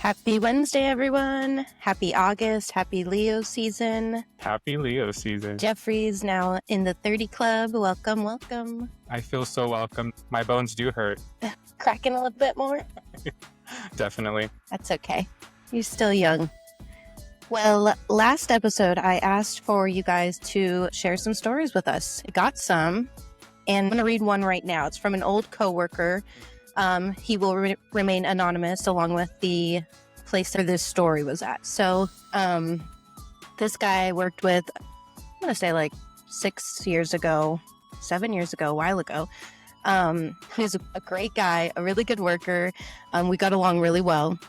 Happy Wednesday, everyone. Happy August. Happy Leo season. Happy Leo season. Jeffrey's now in the 30 club. Welcome, welcome. I feel so welcome. My bones do hurt. Cracking a little bit more? Definitely. That's okay. You're still young. Well, last episode, I asked for you guys to share some stories with us. I got some, and I'm going to read one right now. It's from an old coworker. He will remain anonymous along with the place where this story was at. So this guy I worked with, I'm going to say like 7 years ago, a while ago. He's a great guy, a really good worker. We got along really well.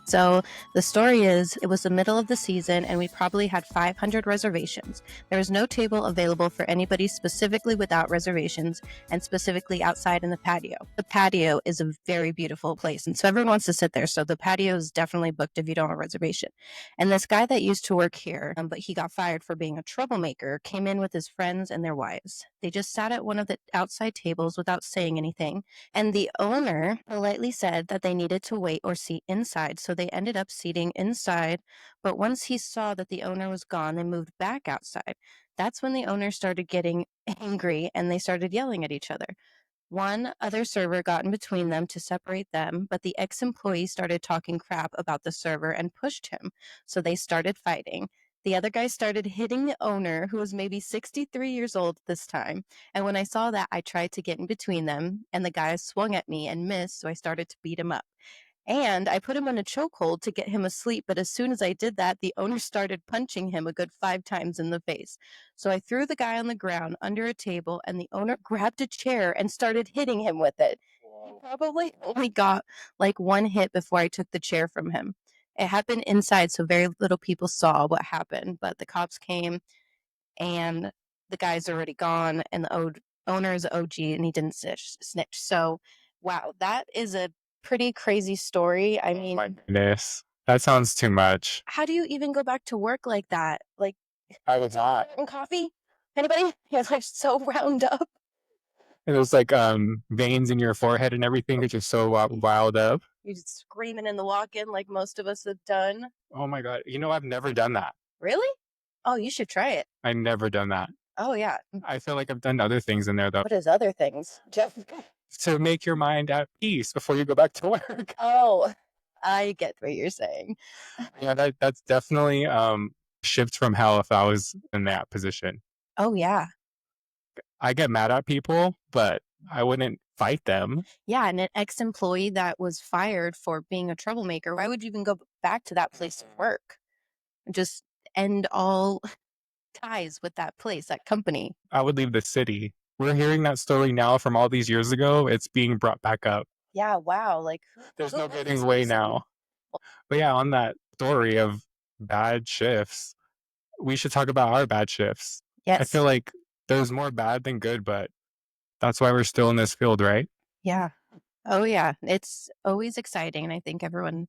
So the story is, it was the middle of the season and we probably had 500 reservations. There was no table available for anybody specifically without reservations, and specifically outside in the patio. The patio is a very beautiful place, and so everyone wants to sit there. So the patio is definitely booked if you don't have a reservation. And this guy that used to work here, but he got fired for being a troublemaker, came in with his friends and their wives. They just sat at one of the outside tables without saying anything. And the owner politely said that they needed to wait or seat inside, so they ended up seating inside. But once he saw that the owner was gone, they moved back outside. That's when the owner started getting angry and they started yelling at each other. One other server got in between them to separate them, but the ex-employee started talking crap about the server and pushed him, so they started fighting. The other guy started hitting the owner, who was maybe 63 years old this time. And when I saw that, I tried to get in between them, and the guy swung at me and missed, so I started to beat him up. And I put him in a chokehold to get him asleep, but as soon as I did that, the owner started punching him a good 5 times in the face. So I threw the guy on the ground under a table, and the owner grabbed a chair and started hitting him with it. He probably only got like one hit before I took the chair from him. It happened inside, so very little people saw what happened, but the cops came and the guy's already gone, and the owner is OG and he didn't snitch. So, wow, that is a pretty crazy story. I mean, my goodness. That sounds too much. how do you even go back to work like that? Like, I was not. Coffee? Anybody? You're like so wound up. It was like veins in your forehead and everything because you're so wild up. You're just screaming in the walk-in like most of us have done. Oh my God. I've never done that. Really? Oh, you should try it. I've never done that. Oh, yeah. I feel like I've done other things in there though. What is other things, Jeff? To make your mind at peace before you go back to work. Oh, I get what you're saying. Yeah, that's definitely shift from hell if I was in that position. Oh, yeah. I get mad at people, but I wouldn't fight them. Yeah, and an ex-employee that was fired for being a troublemaker, why would you even go back to that place of work? Just end all ties with that place, that company. I would leave the city. We're hearing that story now from all these years ago. It's being brought back up. Yeah, wow. Like, there's no getting away now. But yeah, on that story of bad shifts, we should talk about our bad shifts. Yes. I feel like there's more bad than good, but that's why we're still in this field, right? Yeah. Oh, yeah. It's always exciting. And I think everyone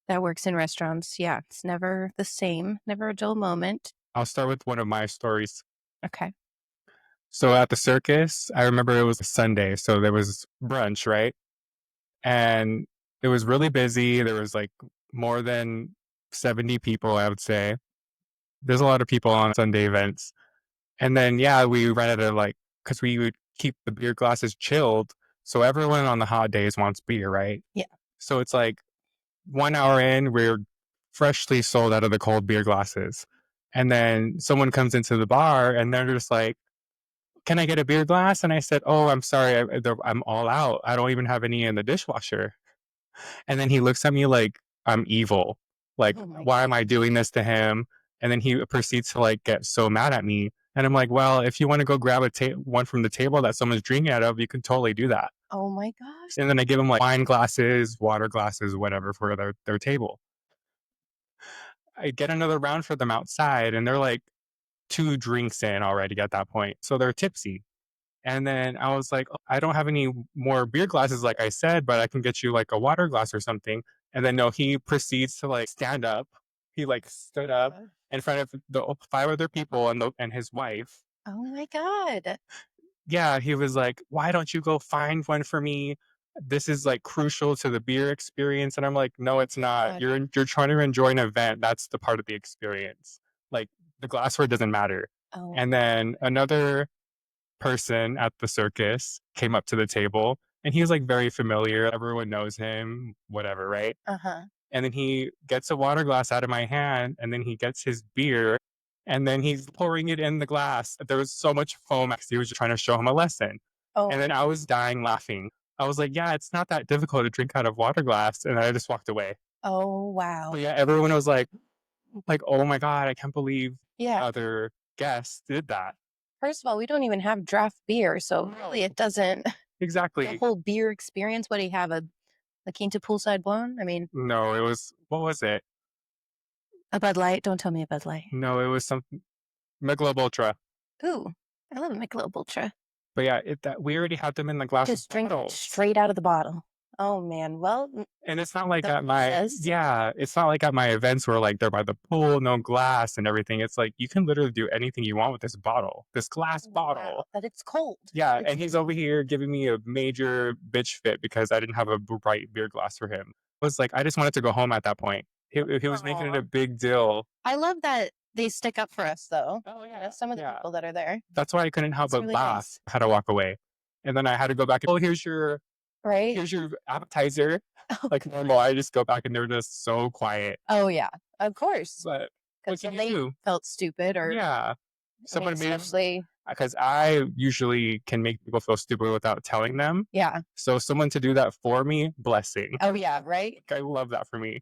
that works in restaurants, yeah, it's never the same, never a dull moment. I'll start with one of my stories. Okay. So at the circus, I remember it was a Sunday, so there was brunch, right? And it was really busy. There was like more than 70 people, I would say. There's a lot of people on Sunday events. And then, yeah, we rented because we would keep the beer glasses chilled. So everyone on the hot days wants beer, right? Yeah. So it's like 1 hour in, we're freshly sold out of the cold beer glasses. And then someone comes into the bar and they're just like, can I get a beer glass? And I said, oh, I'm sorry. I'm all out. I don't even have any in the dishwasher. And then he looks at me like I'm evil. Like, why am I doing this to him? And then he proceeds to like get so mad at me. And I'm like, well, if you want to go grab one from the table that someone's drinking out of, you can totally do that. Oh my gosh. And then I give him like wine glasses, water glasses, whatever for their table. I get another round for them outside and they're like 2 drinks in already at that point. So they're tipsy. And then I was like, I don't have any more beer glasses, like I said, but I can get you like a water glass or something. And then no, he proceeds to like stand up. He like stood up in front of the 5 other people and his wife. Oh my God. Yeah, he was like, why don't you go find one for me? this is like crucial to the beer experience. And I'm like, no, it's not. God. You're trying to enjoy an event. That's the part of the experience. Like the glassware doesn't matter. Oh. And then another person at the circus came up to the table and he was like very familiar. Everyone knows him, whatever, right? Uh-huh. And then he gets a water glass out of my hand and then he gets his beer and then he's pouring it in the glass. There was so much foam because he was just trying to show him a lesson. Oh. And then I was dying laughing. I was like, yeah, it's not that difficult to drink out of water glass. And I just walked away. Oh, wow. But yeah, everyone was like, oh my God, I can't believe Yeah. other guests did that. First of all, we don't even have draft beer, so really it doesn't. The Exactly. whole beer experience. What do you have? A Quinta poolside blonde? I mean, No, it was, what was it? a Bud Light. Don't tell me a Bud Light. No, it was something, Michelob Ultra. Ooh, I love a Michelob Ultra. But yeah, that we already had them in the glass Just drink bottles. straight out of the bottle. Oh man. Well, And it's not like the at my best. it's not like at my events where like they're by the pool, no glass and everything. It's like you can literally do anything you want with this bottle, this glass bottle. Wow, but it's cold. Yeah, and he's over here giving me a major bitch fit because I didn't have a bright beer glass for him. I was like, I just wanted to go home at that point. He was making it a big deal. I love that they stick up for us, though. Oh You know, some of the yeah. people that are there. That's why I couldn't help It's but really laugh. nice. I had to walk away. And then I had to go back and, oh, Right? here's your appetizer. Like normal. I just go back and they're just so quiet. Oh yeah, of course. But what Because can then you they do? felt stupid, or Yeah. I mean, Someone made especially because I usually can make people feel stupid without telling them. yeah. So someone to do that for me, blessing. Oh yeah, right. I love that for me.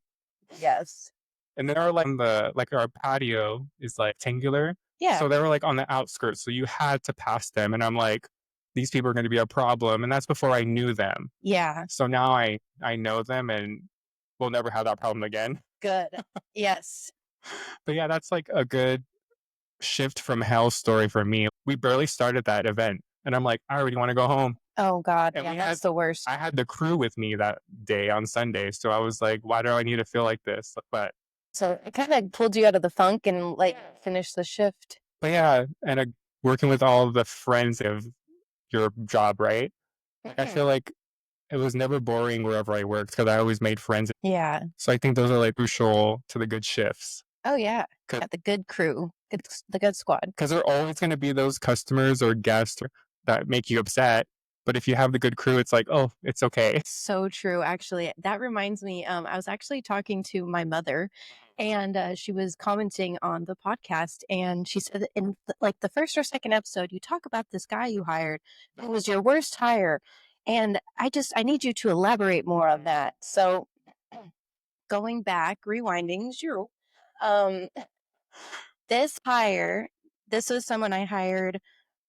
Yes. And then our like our patio is like rectangular. Yeah. So they were like on the outskirts. So you had to pass them. And I'm like, these people are going to be a problem. And that's before I knew them. Yeah. So now I know them and we'll never have that problem again. Good. Yes. But yeah, that's like a good shift from hell story for me. We barely started that event. And I'm like, I already want to go home. Oh God. And Yeah, we that's the worst. I had the crew with me that day on Sunday. So I was like, why do I need to feel like this? But So it kind of pulled you out of the funk and like finished the shift. yeah, and working with all the friends of your job, right? I feel like it was never boring wherever I worked because I always made friends. Yeah. So I think those are like crucial to the good shifts. Oh yeah. Good. Yeah, the good crew, the good squad. Because there are always going to be those customers or guests that make you upset. But if you have the good crew, it's like, oh, it's okay. So true. Actually, that reminds me. I was actually talking to my mother, and she was commenting on the podcast, and she said that in like the first or second episode, you talk about this guy you hired who was your worst hire, and I need you to elaborate more on that. So, going back, rewinding, zero. Um, this hire, this was someone I hired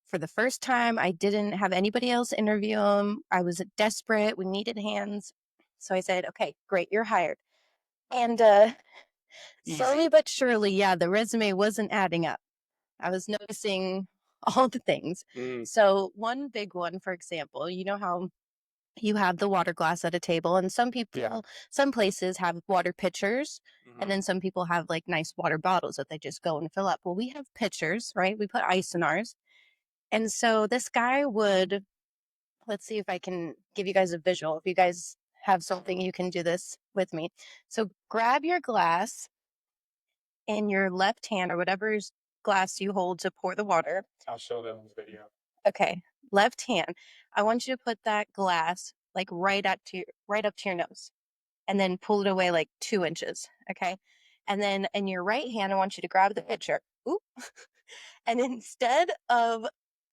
for the first time. I didn't have anybody else interview him. I was desperate. We needed hands. So I said, okay, great, you're hired. And slowly but surely, yeah, the resume wasn't adding up. I was noticing all the things. So, one big one, for example, you know how you have the water glass at a table, and some people, some places have water pitchers, and then some people have like nice water bottles that they just go and fill up. Well, we have pitchers, right? We put ice in ours. And so this guy would, let's see if I can give you guys a visual. If you guys have something, you can do this with me. So grab your glass in your left hand or whatever glass you hold to pour the water. I'll show them the video. Okay, left hand. I want you to put that glass like right up to your nose, and then pull it away like 2 inches. Okay, and then in your right hand, I want you to grab the pitcher. Oop. And instead of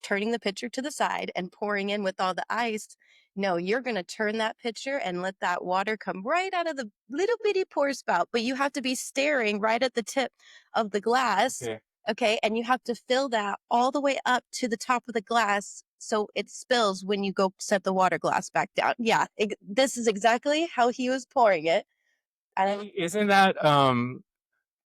turning the pitcher to the side and pouring in with all the ice, no, you're going to turn that pitcher and let that water come right out of the little bitty pour spout. But you have to be staring right at the tip of the glass. Yeah. Okay. And you have to fill that all the way up to the top of the glass so it spills when you go set the water glass back down. Yeah. This is exactly how he was pouring it. And Isn't that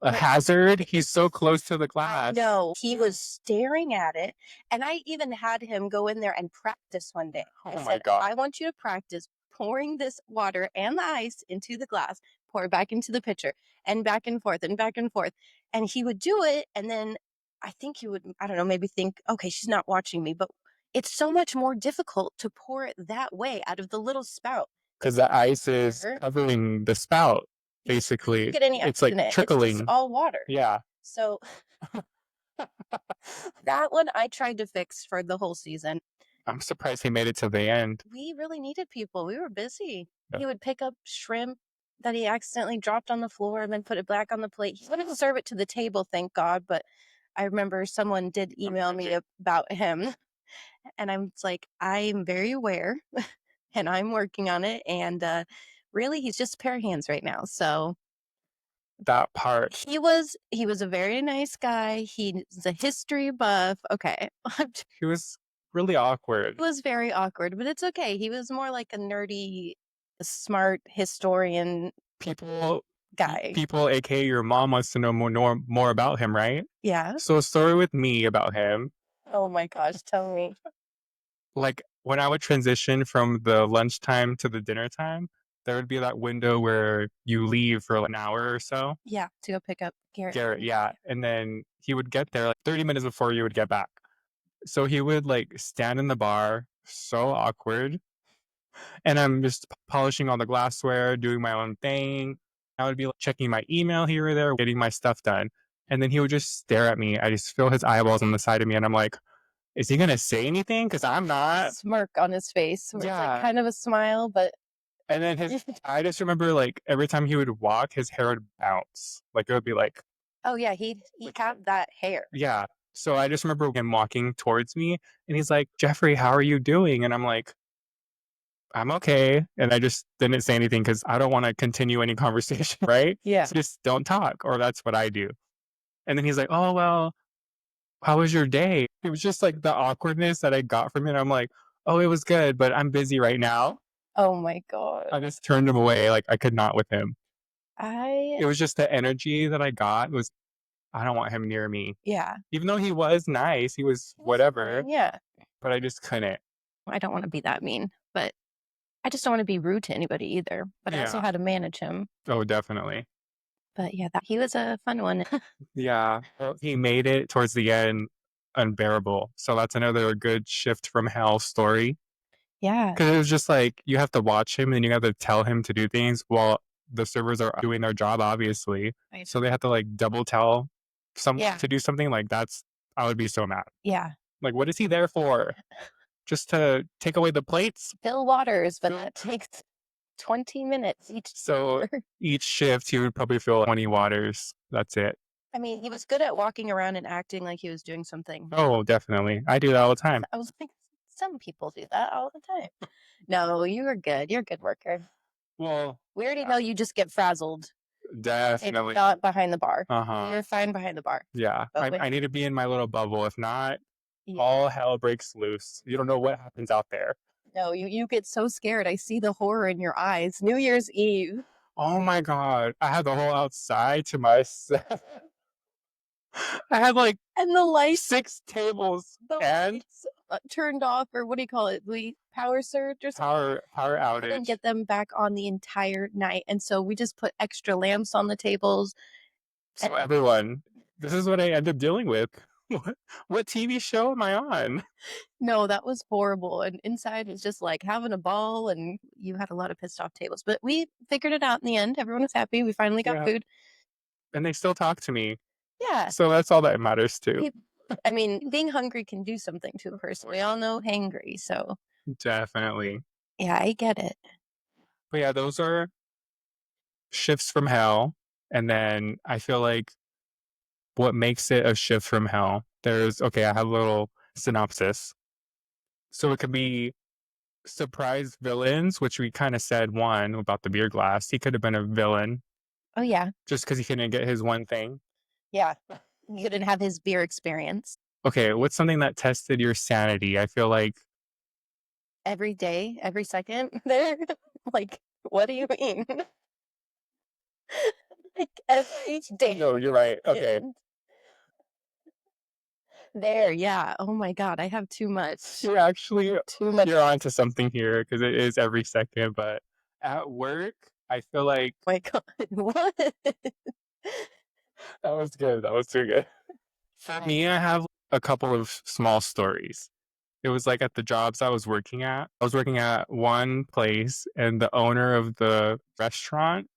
a hazard? He's so close to the glass. No, he was staring at it. And I even had him go in there and practice one day. I Oh my said, God. I want you to practice pouring this water and the ice into the glass, pour it back into the pitcher, and back and forth and back and forth. And he would do it. And then I think he would, I don't know, maybe think, okay, she's not watching me. But it's so much more difficult to pour it that way out of the little spout. Because the ice is covering the spout, basically. You get any It's ice like in it, it's just trickling. all water. Yeah. So that one I tried to fix for the whole season. I'm surprised he made it to the end. We really needed people. We were busy. Yeah. He would pick up shrimp that he accidentally dropped on the floor and then put it back on the plate. He wouldn't serve it to the table, thank God, but I remember someone did email me about him, and I'm like, I'm very aware and I'm working on it. And really, he's just a pair of hands right now. So that part. he was a very nice guy. He's a history buff. Okay. He was really awkward. It was very awkward, but it's okay. He was more like a nerdy, smart historian People, guy. people, aka your mom, wants to know more about him, right? Yeah. So a story with me about him. Oh my gosh, tell me. Like when I would transition from the lunchtime to the dinner time, there would be that window where you leave for an hour or so. Yeah, to go pick up Garrett. Garrett, yeah. And then he would get there like 30 minutes before you would get back. So he would like stand in the bar, so awkward. And I'm just polishing all the glassware, doing my own thing. I would be like, checking my email here or there, getting my stuff done. And then he would just stare at me. I just feel his eyeballs on the side of me. And I'm like, is he going to say anything? Because I'm not. Smirk on his face. Where It's like kind of a smile, but. And then I just remember like every time he would walk, his hair would bounce. Like it would be like. Oh, yeah, he had that hair. Yeah. So I just remember him walking towards me and he's like, Jeffrey, how are you doing? And I'm like, I'm okay. And I just didn't say anything because I don't want to continue any conversation, right? Yeah. So just don't talk, or that's what I do. And then he's like, oh, well, how was your day? It was just like the awkwardness that I got from it. I'm like, oh, it was good, but I'm busy right now. Oh my God. I just turned him away. Like I could not with him. It was just the energy that I got was, I don't want him near me. Yeah. Even though he was nice, he was whatever. Yeah. But I just couldn't. I don't want to be that mean, but I just don't want to be rude to anybody either. But I also Yeah. had to manage him. Oh, definitely. But yeah, he was a fun one. Yeah. Well, he made it towards the end unbearable. So that's another good shift from hell story. Yeah. Because it was just like you have to watch him and you have to tell him to do things while the servers are doing their job, obviously. Right. So they have to like double tell someone to do something. Like that's, I would be so mad. Yeah. Like, what is he there for? Just to take away the plates? Fill waters, but that takes 20 minutes each. So each shift, he would probably fill 20 waters. That's it. I mean, he was good at walking around and acting like he was doing something. Oh, definitely. I do that all the time. I was like, some people do that all the time. No, you were good. You're a good worker. Well, we already know you just get frazzled. Definitely. It's not behind the bar. Uh-huh. You're fine behind the bar. Yeah. I need to be in my little bubble. If not, all hell breaks loose. You don't know what happens out there. No, you get so scared. I see the horror in your eyes. New Year's Eve. Oh my God. I had the whole outside to myself. I had like and the lights 6 tables and lights, turned off, or what do you call it? The power surge or something. Power outage. Didn't get them back on the entire night, and so we just put extra lamps on the tables. So everyone, this is what I end up dealing with. What TV show am I on? No, that was horrible. And inside was just like having a ball, and you had a lot of pissed off tables. But we figured it out in the end. Everyone was happy. We finally got food. And they still talk to me. Yeah. So that's all that matters too. I mean, being hungry can do something to a person. We all know hangry, so. Definitely. Yeah, I get it. But yeah, those are shifts from hell. And then I feel like what makes it a shift from hell, I have a little synopsis. So it could be surprise villains, which we kind of said one about the beer glass. He could have been a villain. Oh, yeah. Just because he couldn't get his one thing. Yeah. He couldn't have his beer experience. Okay, what's something that tested your sanity? I feel like every day, every second there. Like, what do you mean? Like every day. No, you're right. Okay. There, yeah. Oh my God, I have too much. You're actually too much. You're onto something here because it is every second. But at work, I feel like. Oh my God, what? That was good. That was too good. For me, I have a couple of small stories. It was like at the jobs I was working at. I was working at one place, and the owner of the restaurant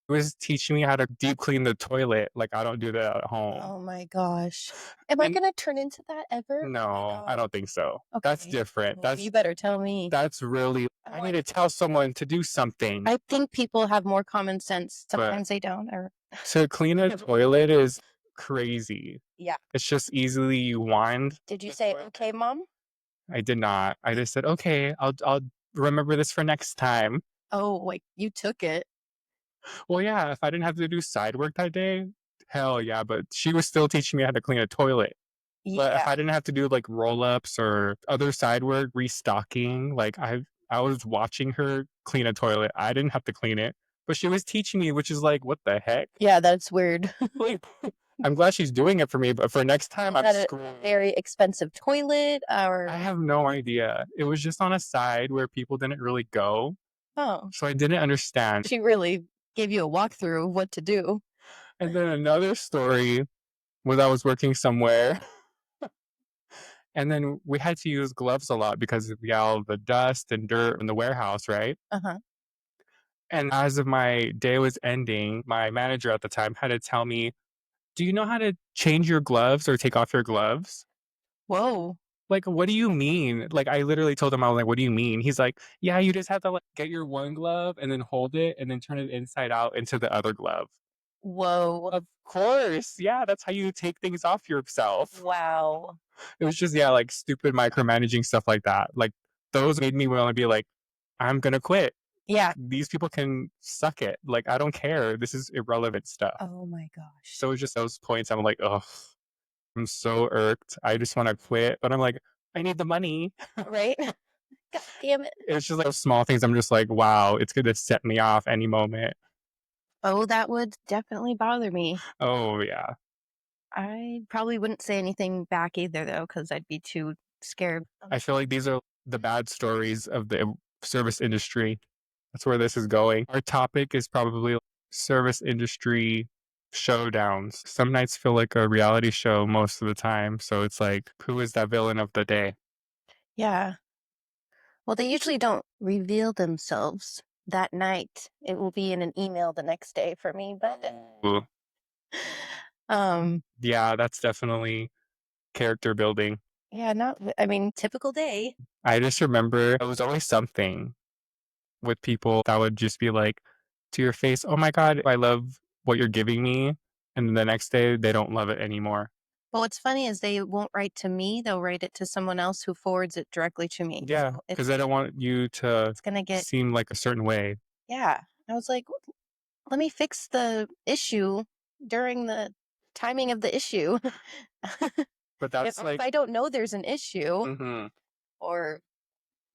was teaching me how to deep clean the toilet. Like, I don't do that at home. Oh my gosh. Am I gonna turn into that ever? Oh my No, I gosh. don't think so. That's Okay. different. Well, you better tell me. That's really. I need to tell someone to do something. I think people have more common sense. But Sometimes they don't. Or to clean a toilet is crazy. yeah. It's just easily you wind. Did you say okay, mom? I did not. I just said, okay, I'll remember this for next time. Oh, like you took it. Well, yeah, if I didn't have to do side work that day, hell yeah, but she was still teaching me how to clean a toilet. But if Yeah. I didn't have to do like roll ups or other side work, restocking, like I was watching her clean a toilet. I didn't have to clean it, but she was teaching me, which is like, what the heck? Yeah, that's weird. Like, I'm glad she's doing it for me, but for next time, I'm Is that a screwed. very expensive toilet or I have no idea. It was just on a side where people didn't really go. oh, So I didn't understand. she really gave you a walkthrough of what to do. And then another story was I was working somewhere, and then we had to use gloves a lot because of all the dust and dirt in the warehouse, right? Uh-huh. And as of my day was ending, my manager at the time had to tell me, do you know how to change your gloves or take off your gloves? Whoa. Like, what do you mean? Like, I literally told him, I was like, what do you mean? He's like, yeah, you just have to like get your one glove and then hold it and then turn it inside out into the other glove. Whoa. Of course. Yeah, that's how you take things off yourself. Wow. It was just, yeah, like stupid micromanaging stuff like that. Like, those made me want to be like, I'm going to quit. Yeah. These people can suck it. Like, I don't care. This is irrelevant stuff. Oh my gosh. So it's just those points I'm like, oh, I'm so irked. I just want to quit. But I'm like, I need the money. Right? God damn it. It's just like those small things. I'm just like, wow, it's going to set me off any moment. Oh, that would definitely bother me. Oh, yeah. I probably wouldn't say anything back either, though, because I'd be too scared. I feel like these are the bad stories of the service industry. That's where this is going. Our topic is probably service industry showdowns. Some nights feel like a reality show most of the time. So it's like, who is that villain of the day? Yeah. Well, they usually don't reveal themselves that night. It will be in an email the next day for me, but Ooh. um Yeah, that's definitely character building. yeah, not I mean, typical day. I just remember it was always something with people that would just be like to your face, oh my God, I love what you're giving me. And then the next day, they don't love it anymore. But what's funny is they won't write to me, they'll write it to someone else who forwards it directly to me. Yeah, So because they don't want you to it's gonna get seem like a certain way. yeah. I was like, let me fix the issue during the timing of the issue. But that's If like, I don't know there's an issue mhm. or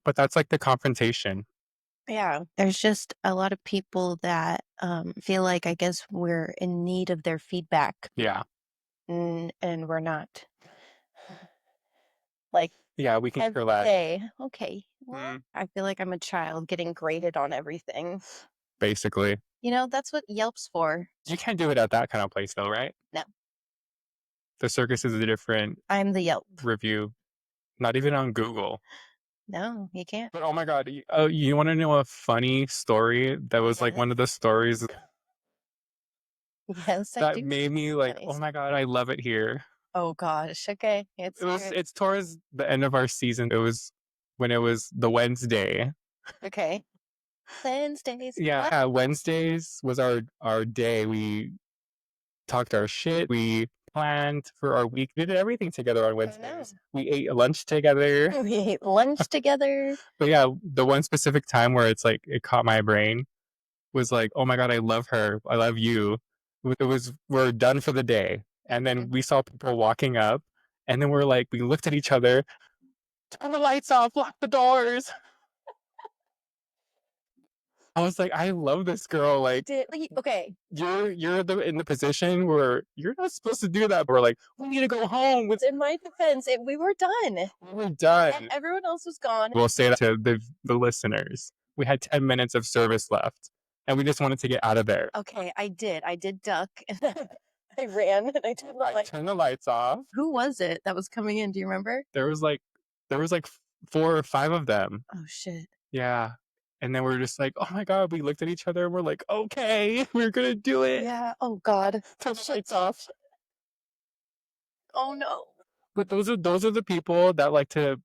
But that's like the confrontation. yeah, there's just a lot of people that feel like I guess we're in need of their feedback Yeah. and we're not. Like Yeah, we can every hear that. day. Okay. Well, Mm, I feel like I'm a child getting graded on everything. basically. You know, that's what Yelp's for. You can't do it at that kind of place, though, right? No, The circus is a different I'm the Yelp. review, not even on Google. No, you can't. But oh my God, you want to know a funny story that was like Yes. one of the stories Yes, I that do. made me like, Funny oh my God, I love it here. oh gosh. Okay. It's towards the end of our season. It was when it was the Wednesday. okay. Wednesdays. Yeah, Wednesdays was our day. We talked our shit. We planned for our week. We did everything together on Wednesdays. We ate lunch together. We ate lunch together. But yeah, the one specific time where it's like it caught my brain was like, oh my God, I love her. I love you. It was we're done for the day. And then we saw people walking up, and then we're like, we looked at each other, turn the lights off, lock the doors. I was like, I love this girl. Like, Okay. you're in the position where you're not supposed to do that. But we're like, we need to go home. In my defense, we were done. We're done. And everyone else was gone. We'll say that to the listeners. We had 10 minutes of service left, and we just wanted to get out of there. Okay, I did. I did duck. And I ran and I turned the lights. Turn the lights off. Who was it that was coming in? Do you remember? There was like There was like 4 or 5 of them. Oh shit. Yeah. And then we're just like, oh my God, we looked at each other and we're like, okay, we're gonna do it. Yeah. Oh God. Turn the lights off. Oh no. But those are the people that like to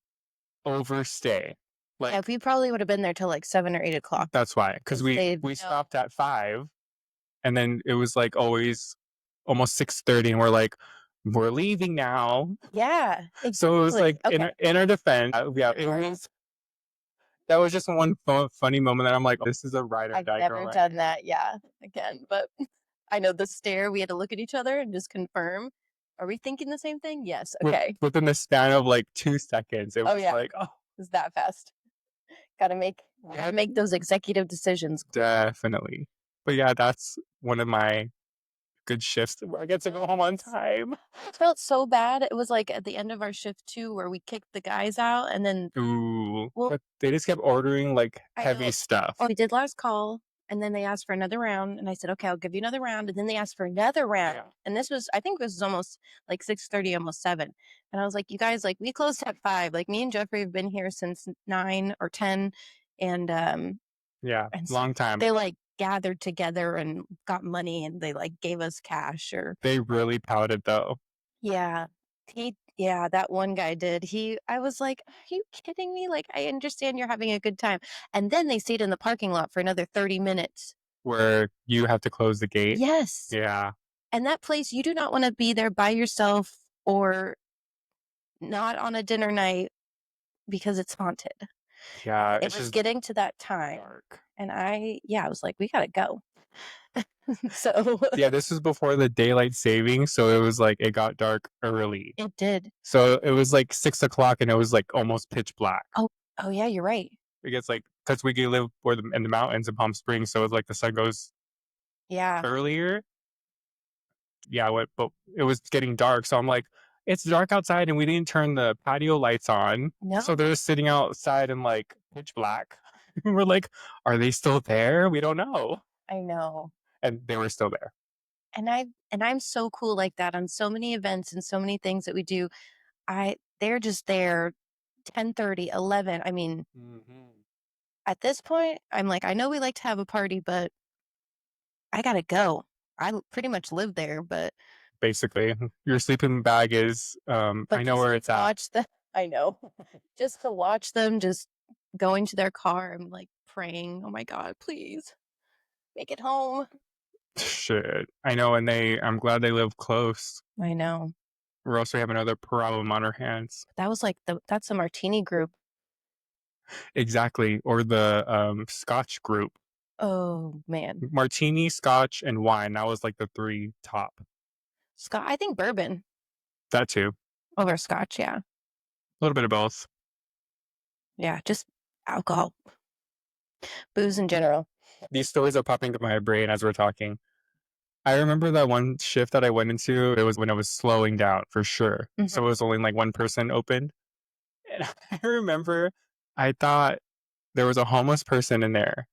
overstay. Yeah, Like we probably would have been there till like 7 or 8 o'clock. that's why. Because we stopped at 5 and then it was like always almost 6:30 and we're like, we're leaving now. Yeah. So it was like Okay. in our defense, yeah, that was just one funny moment that I'm like, this is a ride or I've die girl. never done that. Yeah. Again, but I know the stare. We had to look at each other and just confirm. Are we thinking the same thing? Yes. Okay. Within the span of like 2 seconds, it was yeah. like, oh, It's that fast. Gotta make those executive decisions. definitely. But yeah, that's one of my good shifts where I get to go home on time. It felt so bad. It was like at the end of our shift too, where we kicked the guys out, and then Ooh, well, but they just kept ordering like I heavy know. stuff. We did last call, and then they asked for another round, and I said, okay, I'll give you another round, and then they asked for another round, Yeah. and this was, I think this was almost like 6:30, almost 7, and I was like, you guys, like we closed at 5. Like me and Jeffrey have been here since 9 or 10, and Yeah, and long time. they like gathered together and got money, and they like gave us cash or They really pouted though. yeah. Yeah, that one guy did. I was like, "Are you kidding me? Like, I understand you're having a good time." And then they stayed in the parking lot for another 30 minutes. Where you have to close the gate. Yes. Yeah. And that place, you do not want to be there by yourself or not on a dinner night because it's haunted. Yeah. It was getting to that time. Dark. And I was like, we got to go. So yeah, this was before the daylight saving, so it was like it got dark early. it did. So it was like 6 o'clock, and it was like almost pitch black. Oh yeah, you're right. It gets like because we live in the mountains in Palm Springs, so it's like the sun goes earlier. Yeah, but it was getting dark, so I'm like, it's dark outside, and we didn't turn the patio lights on. No. So they're just sitting outside in like pitch black. We're like, are they still there? We don't know. I know. And they were still there. And I'm so cool like that on so many events and so many things that we do. They're just there 10:30, 11. I mean, at this point, I'm like, I know we like to have a party, but I gotta go. I pretty much live there, but basically, your sleeping bag is I know where it's at. I know. Just to watch them just going to their car, I'm like praying, oh my God, please make it home. Shit. I know, and I'm glad they live close. I know. Or else we have another problem on our hands. That was like that's a martini group. Exactly. Or the Scotch group. Oh man. Martini, Scotch, and wine. That was like the 3 top. I think bourbon. That too. Over Scotch, yeah. A little bit of both. Yeah, just alcohol. Booze in general. These stories are popping into my brain as we're talking. I remember that one shift that I went into, it was when I was slowing down for sure. Mm-hmm. So it was only like one person open. And I remember I thought there was a homeless person in there.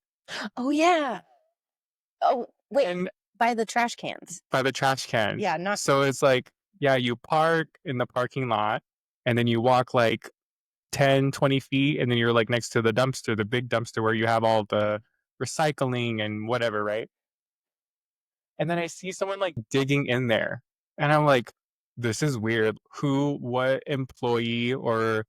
Oh, yeah. Oh, wait. And by the trash cans. By the trash cans. Yeah, not. So it's like, yeah, you park in the parking lot and then you walk like 10, 20 feet and then you're like next to the dumpster, the big dumpster where you have all the recycling and whatever, right? And then I see someone like digging in there. And I'm like, this is weird. What employee or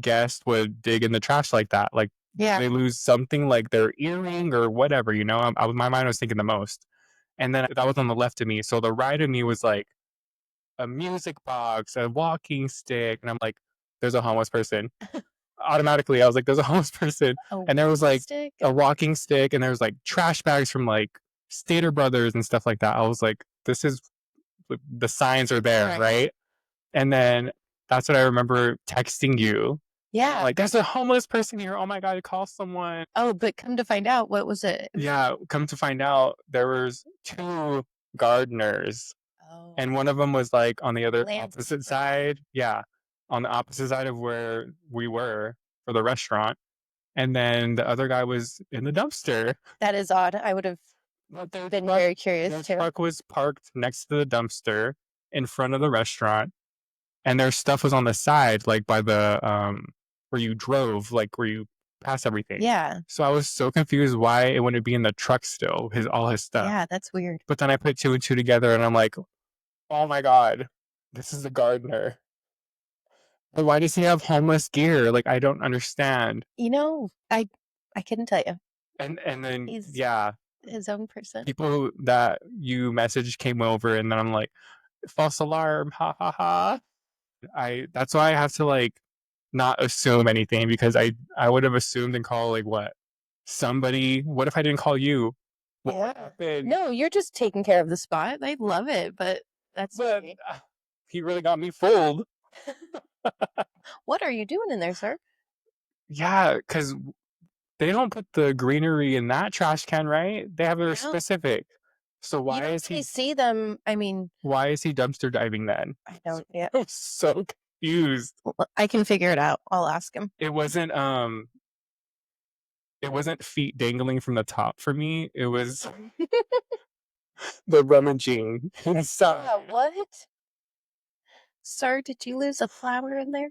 guest would dig in the trash like that? Like, yeah, they lose something like their earring or whatever, you know? My mind was thinking the most. And then that was on the left of me. So the right of me was like a music box, a walking stick. And I'm like, there's a homeless person. Automatically, I was like, there's a homeless person. And there was like a walking stick and there was like trash bags from like Stater Brothers and stuff like that. I was like, the signs are there, right? And then that's what I remember texting you. Yeah. Like, there's a homeless person here. Oh my God, call someone. Oh, but come to find out, what was it? Yeah, come to find out, there was 2 gardeners. Oh. And one of them was like on the opposite side. Yeah, on the opposite side of where we were for the restaurant. And then the other guy was in the dumpster. That is odd. I would have been very curious too. The truck was parked next to the dumpster in front of the restaurant. and their stuff was on the side, like by the where you drove, like where you pass everything. Yeah. So I was so confused why it wouldn't be in the truck still, all his stuff. Yeah, that's weird. But then I put 2 and 2 together, and I'm like, oh my god, this is the gardener. But why does he have homeless gear? Like, I don't understand. You know, I couldn't tell you. And then He's yeah, his own person. people that you messaged came over, and then I'm like, false alarm, ha ha ha. That's why I have to like not assume anything, because I would have assumed and called like what? Somebody. What if I didn't call you? What happened? No, you're just taking care of the spot. I love it, but that's okay. He really got me fooled. What are you doing in there, sir? Yeah, because they don't put the greenery in that trash can, right? They have a specific. So why is he see them? I mean, why is he dumpster diving then? I don't. Yeah, I'm so confused. I can figure it out. I'll ask him. It wasn't feet dangling from the top for me. It was the rummaging inside. Yeah, what? Sir, did you lose a flower in there?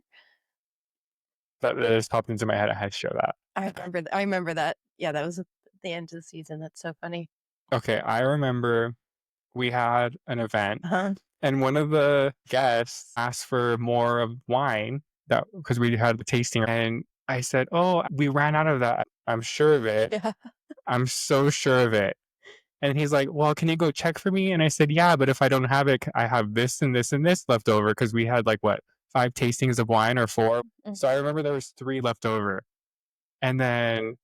That just popped into my head. I had to show that. I remember that. Yeah, that was at the end of the season. That's so funny. Okay, I remember we had an event, Uh-huh. and one of the guests asked for more of wine because we had the tasting, and I said, "Oh, we ran out of that. I'm sure of it. Yeah. I'm so sure of it." And he's like, "Well, can you go check for me?" And I said, "Yeah, but if I don't have it, I have this and this and this left over," because we had like what, 5 tastings of wine or 4. Mhm. So I remember there was 3 left over, and then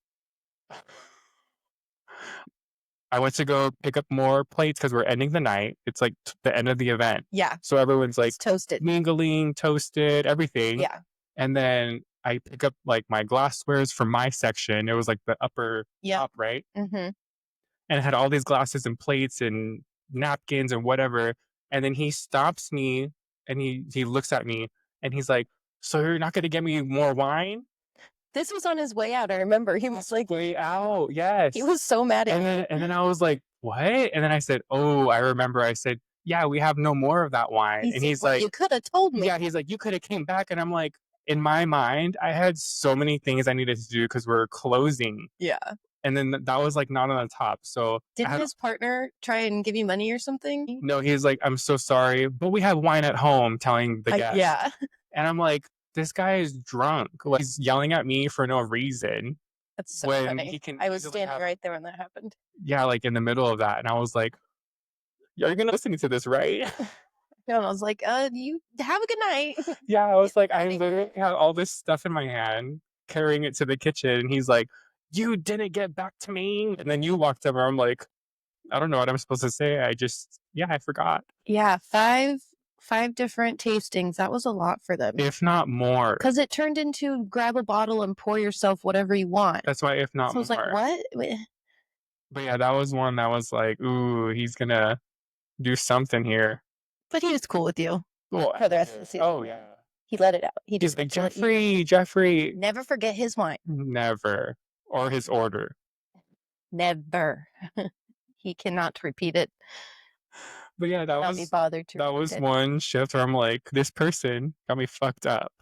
I went to go pick up more plates because we're ending the night. It's like the end of the event. Yeah. So everyone's like It's toasted. mingling, toasted, everything. Yeah. And then I pick up like my glasswares from my section. It was like the upper top, right? Mm-hmm. And it had all these glasses and plates and napkins and whatever. And then he stops me and he looks at me and he's like, "So you're not going to get me more wine?" This was on his way out. I remember he was like, "Way out, yes." he was so mad at me. And then I was like, "What?" And then I said, "Oh, I remember." I said, "Yeah, we have no more of that wine." And he's like, "You could have told me." "Yeah," he's like, "You could have came back." And I'm like, in my mind, I had so many things I needed to do because we're closing. Yeah. And then that was like not on the top. So didn't his partner try and give you money or something? No, he's like, "I'm so sorry, but we have wine at home," telling the guest. Yeah. And I'm like, this guy is drunk. Like, he's yelling at me for no reason. That's so when funny. he can I was easily standing have- right there when that happened. Yeah, like in the middle of that. And I was like, "You're gonna listen to this, right?" No, and I was like, you have a good night. Yeah, I was like, I literally had all this stuff in my hand, carrying it to the kitchen. And he's like, "You didn't get back to me." And then you walked over. I'm like, I don't know what I'm supposed to say. I forgot. Yeah, five different tastings. That was a lot for them. If not more. Because it turned into grab a bottle and pour yourself whatever you want. That's why if not So I was more. like, what? But yeah, that was one that was like, ooh, he's gonna do something here. But he was cool with you. Well, For the rest of the season. oh yeah. He let it out. He's like, Jeffrey. Never forget his wine. Never. Or his order. Never. He cannot repeat it. But yeah, Not be bothered to. that was one shift where I'm like, this person got me fucked up.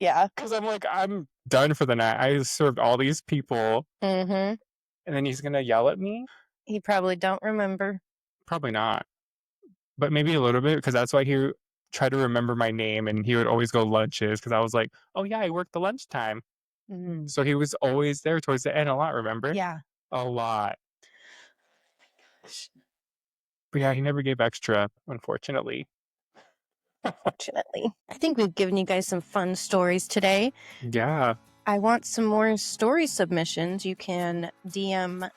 Yeah. Because I'm like, I'm done for the night. I served all these people. Mm-hmm. And then he's gonna yell at me? He probably don't remember. Probably not. But maybe a little bit, because that's why he tried to remember my name, and he would always go lunches, because I was like, oh yeah, I worked the lunchtime. Mm-hmm. So he was always there towards the end a lot, remember? Yeah. A lot. But yeah, he never gave extra, unfortunately. Unfortunately. I think we've given you guys some fun stories today. Yeah. I want some more story submissions. You can DM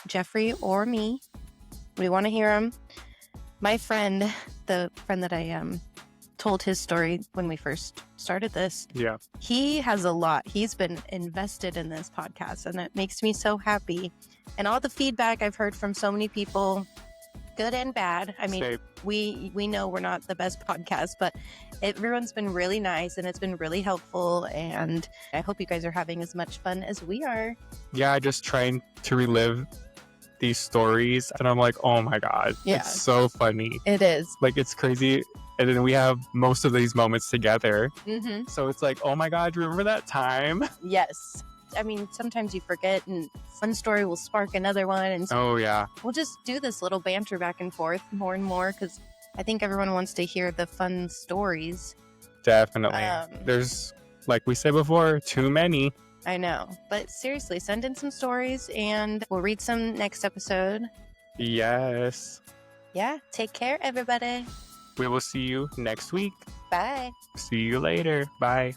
Jeffrey or me. We want to hear them. My friend, the friend that I told his story when we first started this, Yeah. he has a lot. He's been invested in this podcast, and it makes me so happy. And all the feedback I've heard from so many people, good and bad. I mean, Same. we know we're not the best podcast, but everyone's been really nice and it's been really helpful. And I hope you guys are having as much fun as we are. Yeah, just trying to relive these stories. And I'm like, oh my God. Yeah. It's so funny. It is. Like, it's crazy And then we have most of these moments together. Mm-hmm. So it's like, oh my God, do you remember that time? Yes. I mean, sometimes you forget, and one story will spark another one. And Oh, yeah. we'll just do this little banter back and forth more and more because I think everyone wants to hear the fun stories. Definitely. There's, like we said before, too many. I know. But seriously, send in some stories and we'll read some next episode. Yes. Yeah. Take care, everybody. We will see you next week. Bye. See you later. Bye.